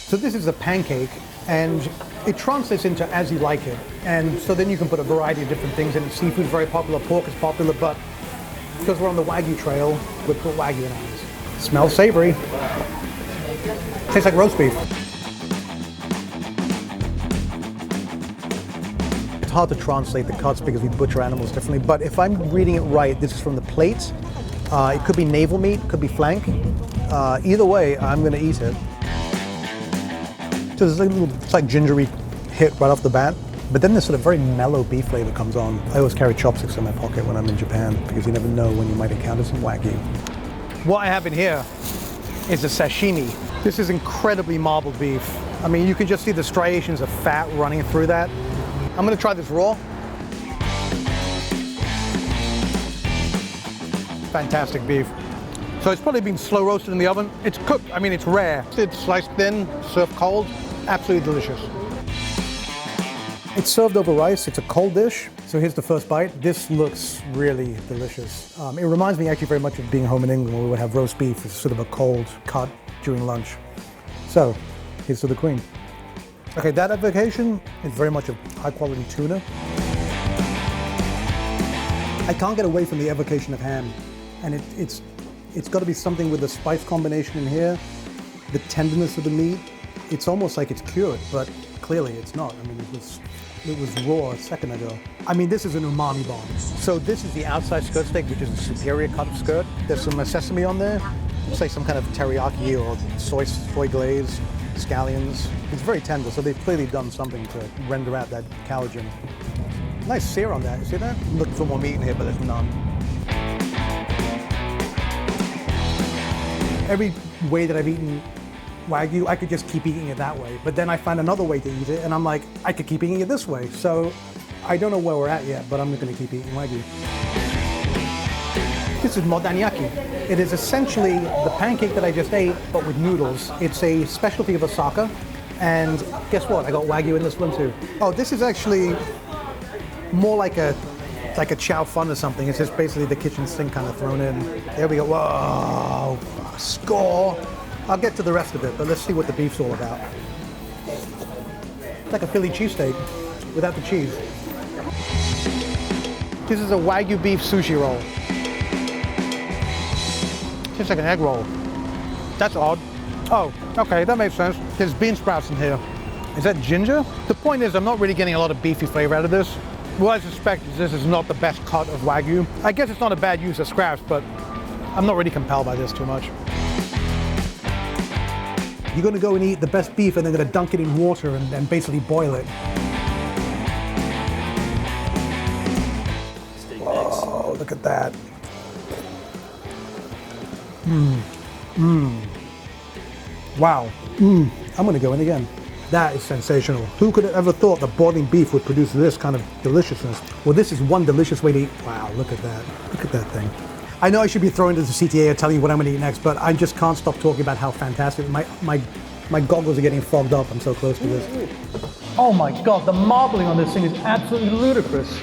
So this is a pancake, and it translates into as you like it. And so then you can put a variety of different things in it. Seafood is very popular, pork is popular, but because we're on the Wagyu trail, we put Wagyu in ours. Smells savory. Tastes like roast beef. It's hard to translate the cuts because we butcher animals differently, but if I'm reading it right, this is from the plate. It could be navel meat, could be flank. Either way, I'm gonna eat it. So there's a little, it's like gingery hit right off the bat, but then this sort of very mellow beef flavor comes on. I always carry chopsticks in my pocket when I'm in Japan because you never know when you might encounter some Wagyu. What I have in here is a sashimi. This is incredibly marbled beef. I mean, you can just see the striations of fat running through that. I'm gonna try this raw. Fantastic beef. So it's probably been slow roasted in the oven. It's cooked, I mean, it's rare. It's sliced thin, served cold, absolutely delicious. It's served over rice, it's a cold dish. So here's the first bite. This looks really delicious. It reminds me actually very much of being home in England where we would have roast beef as sort of a cold cut during lunch. So here's to the queen. Okay, that avocation is very much a high quality tuna. I can't get away from the evocation of ham. And it's got to be something with the spice combination in here, the tenderness of the meat. It's almost like it's cured, but clearly it's not. I mean, it was raw a second ago. I mean, this is an umami bomb. So this is the outside skirt steak, which is a superior cut of skirt. There's some sesame on there, say some kind of teriyaki or soy glaze, scallions. It's very tender, so they've clearly done something to render out that collagen. Nice sear on that, you see that? I'm looking for more meat in here, but there's none. Every way that I've eaten Wagyu, I could just keep eating it that way. But then I find another way to eat it, and I'm like, I could keep eating it this way. So I don't know where we're at yet, but I'm going to keep eating Wagyu. This is modanyaki. It is essentially the pancake that I just ate, but with noodles. It's a specialty of Osaka. And guess what? I got Wagyu in this one too. Oh, this is actually more like a chow fun or something. It's just basically the kitchen sink kind of thrown in. There we go. Whoa, score. I'll get to the rest of it, but let's see what the beef's all about. It's like a Philly cheesesteak without the cheese. This is a Wagyu beef sushi roll. Tastes like an egg roll. That's odd. Oh, okay, that makes sense. There's bean sprouts in here. Is that ginger? The point is, I'm not really getting a lot of beefy flavor out of this. What I suspect is this is not the best cut of Wagyu. I guess it's not a bad use of scraps, but I'm not really compelled by this too much. You're gonna go and eat the best beef and then gonna dunk it in water and basically boil it. Oh, look at that. Wow. I'm gonna go in again. That is sensational. Who could have ever thought that boiling beef would produce this kind of deliciousness? Well, this is one delicious way to eat. Wow, look at that. Look at that thing. I know I should be throwing to the CTA or telling you what I'm gonna eat next, but I just can't stop talking about how fantastic. My goggles are getting fogged up. I'm so close to this. Oh my God, the marbling on this thing is absolutely ludicrous.